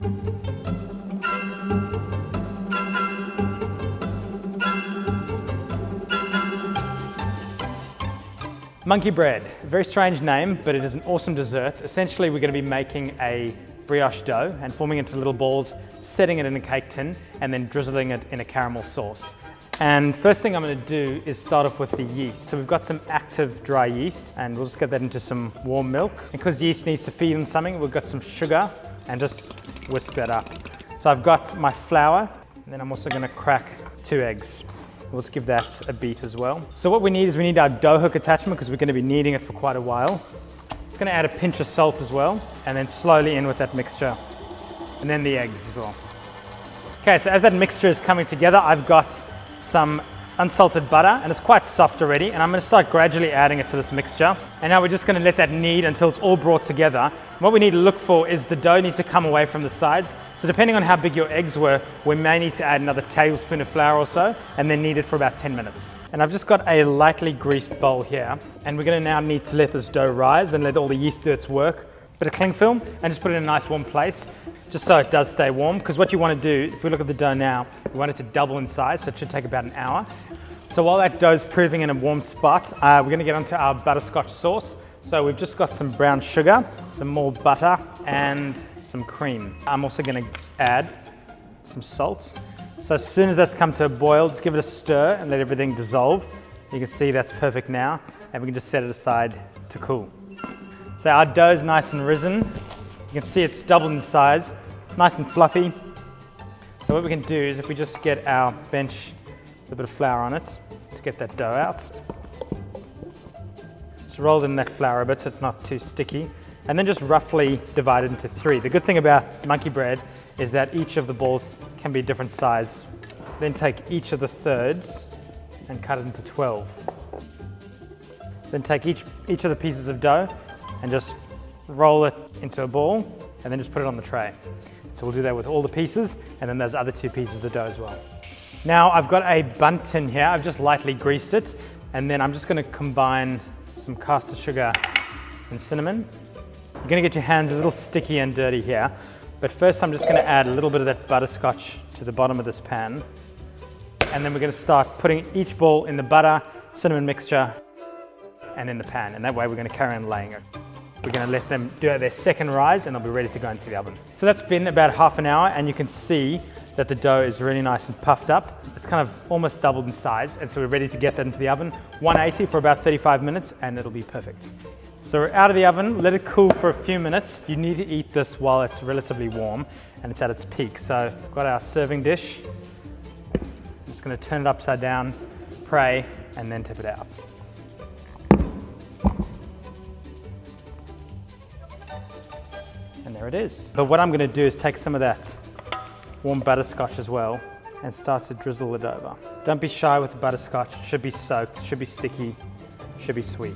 Monkey bread, a very strange name, but it is an awesome dessert. Essentially, we're going to be making a brioche dough and forming it into little balls, setting it in a cake tin, and then drizzling it in a caramel sauce. And first thing I'm going to do is start off with the yeast. So we've got some active dry yeast, and we'll just get that into some warm milk. Because yeast needs to feed on something, we've got some sugar, and just whisk that up. So I've got my flour, and then I'm also going to crack 2 eggs. We'll just give that a beat as well. So what we need our dough hook attachment because we're going to be kneading it for quite a while. I'm going to add a pinch of salt as well, and then slowly in with that mixture, and then the eggs as well. Okay, so as that mixture is coming together, I've got some unsalted butter, and it's quite soft already, and I'm going to start gradually adding it to this mixture. And now we're just going to let that knead until it's all brought together. What we need to look for is the dough needs to come away from the sides. So depending on how big your eggs were, we may need to add another tablespoon of flour or so, and then knead it for about 10 minutes. And I've just got a lightly greased bowl here, and we're going to now need to let this dough rise and let all the yeast do its work. Bit of cling film, and just put it in a nice warm place, just so it does stay warm, because what you want to do, if we look at the dough now, we want it to double in size, so it should take about an hour. So while that dough is proving in a warm spot, we're going to get onto our butterscotch sauce. So we've just got some brown sugar, some more butter, and some cream. I'm also going to add some salt. So as soon as that's come to a boil, just give it a stir and let everything dissolve. You can see that's perfect now, and we can just set it aside to cool. So our dough is nice and risen. You can see it's doubled in size, nice and fluffy. So what we can do is if we just get our bench with a bit of flour on it, just get that dough out. Just roll in that flour a bit so it's not too sticky. And then just roughly divide it into 3. The good thing about monkey bread is that each of the balls can be a different size. Then take each of the thirds and cut it into 12. Then take each of the pieces of dough and just roll it into a ball and then just put it on the tray. So we'll do that with all the pieces, and then there's other 2 pieces of dough as well. Now I've got a bundt tin here. I've just lightly greased it, and then I'm just going to combine some caster sugar and cinnamon. You're going to get your hands a little sticky and dirty here, but first I'm just going to add a little bit of that butterscotch to the bottom of this pan, and then we're going to start putting each ball in the butter, cinnamon mixture, and in the pan, and that way we're going to carry on laying it. We're going to let them do their second rise, and they'll be ready to go into the oven. So that's been about half an hour, and you can see that the dough is really nice and puffed up. It's kind of almost doubled in size, and so we're ready to get that into the oven. 180 for about 35 minutes, and it'll be perfect. So we're out of the oven, let it cool for a few minutes. You need to eat this while it's relatively warm and it's at its peak. So we've got our serving dish. I'm just going to turn it upside down, pray, and then tip it out. And there it is. But what I'm going to do is take some of that warm butterscotch as well and start to drizzle it over. Don't be shy with the butterscotch. It should be soaked, should be sticky, should be sweet.